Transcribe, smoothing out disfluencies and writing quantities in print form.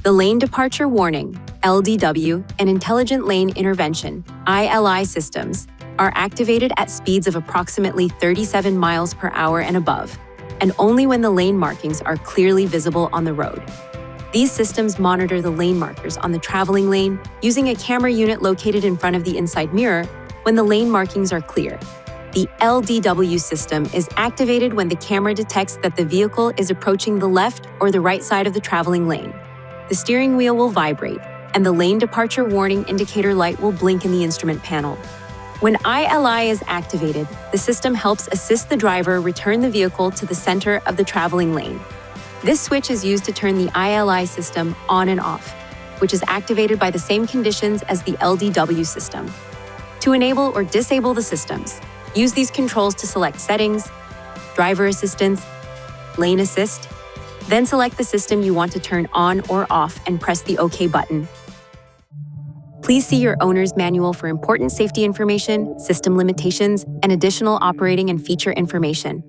The Lane Departure Warning, LDW, and Intelligent Lane Intervention, ILI systems are activated at speeds of approximately 37 miles per hour and above, and only when the lane markings are clearly visible on the road. These systems monitor the lane markers on the traveling lane using a camera unit located in front of the inside mirror when the lane markings are clear. The LDW system is activated when the camera detects that the vehicle is approaching the left or the right side of the traveling lane. The steering wheel will vibrate, and the lane departure warning indicator light will blink in the instrument panel. When ILI is activated, the system helps assist the driver return the vehicle to the center of the traveling lane. This switch is used to turn the ILI system on and off, which is activated by the same conditions as the LDW system. To enable or disable the systems, use these controls to select Settings, Driver Assistance, Lane Assist, then select the system you want to turn on or off and press the OK button. Please see your owner's manual for important safety information, system limitations, and additional operating and feature information.